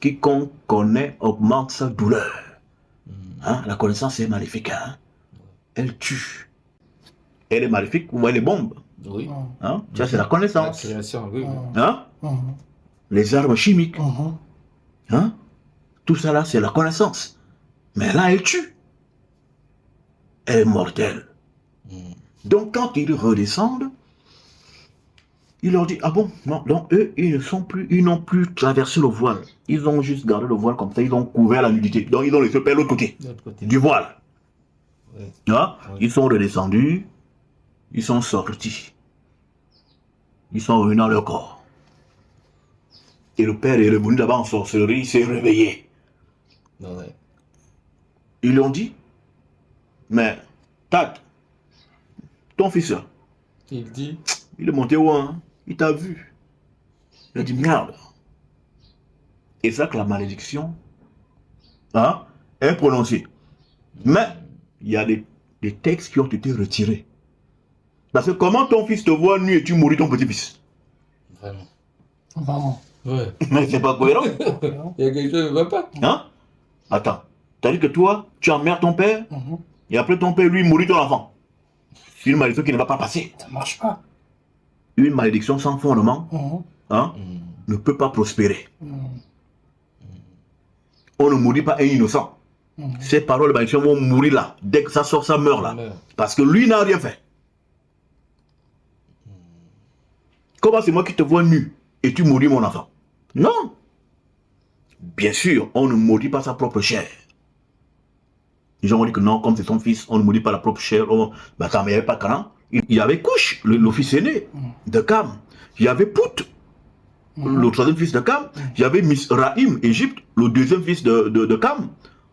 quiconque connaît augmente sa douleur. Hein? La connaissance est maléfique. Hein? Elle tue. Elle est maléfique, vous voyez les bombes. Oui. Hein? Ça, c'est la connaissance. La création, oui. Hein? Les armes chimiques. Hein? Tout ça là, c'est la connaissance. Mais là, elle tue. Elle est mortelle. Donc, quand ils redescendent, il leur dit, ah bon, non, donc eux, ils n'ont plus traversé le voile. Ils ont juste gardé le voile comme ça, ils ont couvert la nudité. Donc, ils ont laissé faire l'autre côté du voile. Oui. Hein? Oui. Ils sont redescendus, ils sont sortis. Ils sont revenus dans leur corps. Et le père est revenu là-bas en sorcellerie, il s'est réveillé. Ouais. Ils lui ont dit, mais, Tad, ton fils là, il dit, il est monté où, hein? Il t'a vu. Il a dit, merde. Et c'est là que la malédiction, hein, est prononcée. Mais, il y a des textes qui ont été retirés. Parce que comment ton fils te voit nu et tu mouris ton petit-fils? Vraiment. Vraiment. Ouais. Mais c'est pas cohérent. Il y a quelque chose qui ne va pas. Hein? Attends. T'as dit que toi, tu emmerdes ton père, et après ton père, lui, mourit ton enfant. C'est une malédiction qui ne va pas passer. Ça marche pas. Une malédiction sans fondement, hein, ne peut pas prospérer. On ne mourit pas un innocent. Ces paroles de malédiction vont mourir là. Dès que ça sort, ça meurt là. Parce que lui n'a rien fait. Comment c'est moi qui te vois nu et tu maudis mon enfant? Non. Bien sûr, on ne maudit pas sa propre chair. Les gens ont dit que non, comme c'est son fils, on ne maudit pas la propre chair. Bah, quand il n'y avait pas Canaan, il y avait Couche, le fils aîné de Cam. Il y avait Pout, le troisième fils de Cam. Il y avait Misraïm, Égypte, le deuxième fils de Cam.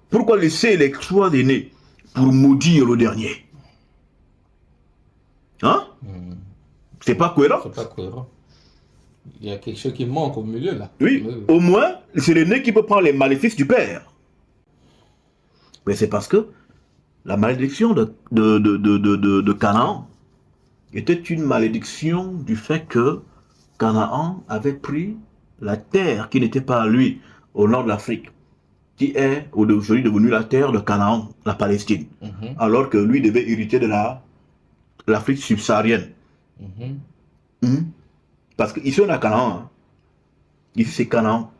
Pourquoi laisser les trois aînés pour maudire le dernier? Hein? C'est pas cohérent? C'est pas cohérent. Il y a quelque chose qui manque au milieu là. Oui, au moins, c'est l'aîné qui peut prendre les maléfices du père. Mais c'est parce que la malédiction de Canaan était une malédiction du fait que Canaan avait pris la terre qui n'était pas à lui au nord de l'Afrique, qui est aujourd'hui devenue la terre de Canaan, la Palestine, alors que lui devait hériter de l'Afrique subsaharienne. Parce qu'ici on est à Canaan, hein. Ici c'est Canaan,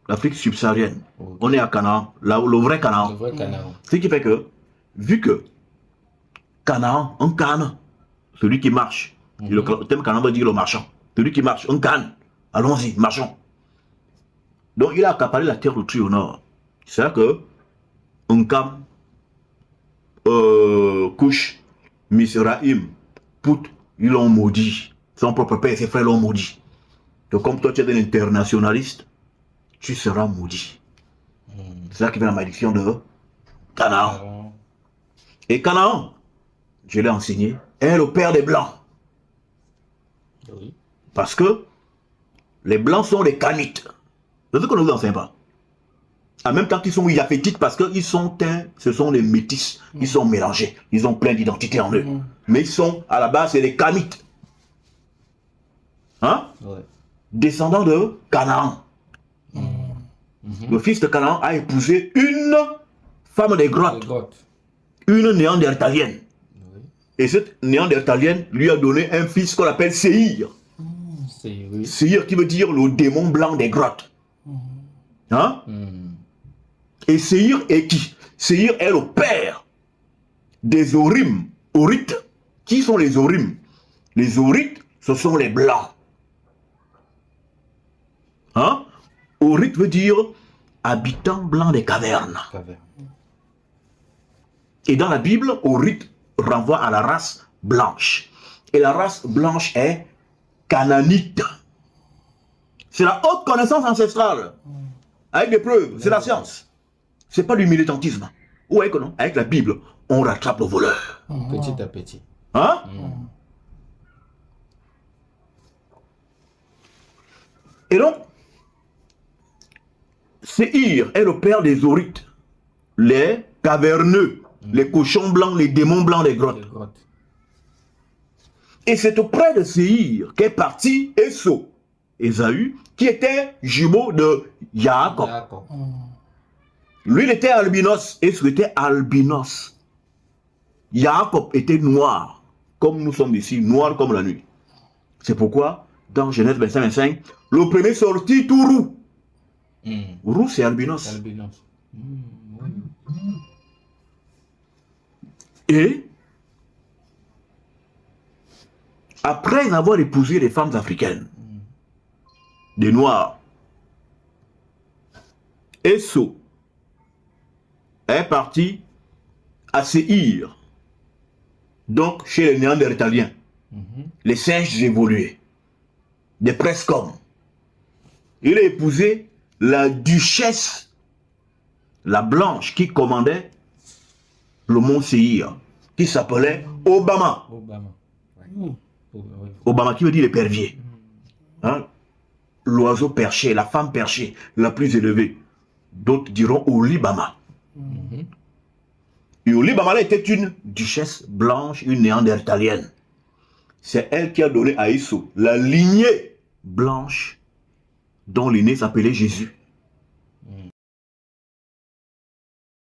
l'Afrique subsaharienne. On est à Canaan, le vrai Canaan. Le vrai Canaan. Ce qui fait que, vu que Canaan, un Canaan, celui qui marche, le thème Canaan veut dire le marchand, celui qui marche, un Canaan, allons-y, marchons. Donc il a accaparé la terre au au nord. C'est là que un Cam, Couche, Misraïm, Pout, ils l'ont maudit. Son propre père et ses frères l'ont maudit. Donc comme toi tu es un internationaliste, tu seras maudit. C'est là qui vient la malédiction de Canaan. Et Canaan, je l'ai enseigné, est le père des Blancs. Oui. Parce que les Blancs sont les Canites. C'est ce qu'on ne vous enseigne pas. En même temps qu'ils sont Yaphétites parce qu'ils sont ce sont les métis. Ils sont mélangés. Ils ont plein d'identités en eux. Mais ils sont, à la base, c'est les Canites. Hein? Ouais. Descendants de Canaan. Le fils de Canaan a épousé une femme des grottes. Une néandertalienne. Oui. Et cette néandertalienne lui a donné un fils qu'on appelle Séhir. Oui. Séhir qui veut dire le démon blanc des grottes. Hein? Et Séhir est qui? Séhir est le père des Orim, Horites. Qui sont les Orim? Les Horites, ce sont les blancs. Hein? Horite veut dire habitant blanc des cavernes. Et dans la Bible, Horite renvoie à la race blanche. Et la race blanche est cananite. C'est la haute connaissance ancestrale. Avec des preuves, c'est la science. C'est pas du militantisme. Ou avec, non? Avec la Bible, on rattrape le voleur. Petit à petit. Hein? Et donc, Séhir est le père des Horites, les caverneux, les cochons blancs, les démons blancs des grottes. Et c'est auprès de Séhir qu'est parti Ésaü, qui était jumeau de Jacob. Jacob. Lui, il était albinos, Esau était albinos. Jacob était noir, comme nous sommes ici, noir comme la nuit. C'est pourquoi, dans Genèse 25-25, le premier sortit tout roux. Roux, c'est albinos. Albinos. Oui. Et, après avoir épousé les femmes africaines, des noirs, Esau est parti à Séhir, donc chez les Néandertaliens, les singes évolués, des presqu'hommes. Il a épousé la duchesse, la blanche, qui commandait le mont Séhir, qui s'appelait Obama. Obama. Oui. Obama qui veut dire l'épervier. Hein? L'oiseau perché, la femme perchée, la plus élevée. D'autres diront Olibama. Et Olibama là était une duchesse blanche, une néandertalienne. C'est elle qui a donné à Esau la lignée blanche dont l'aîné s'appelait Jésus.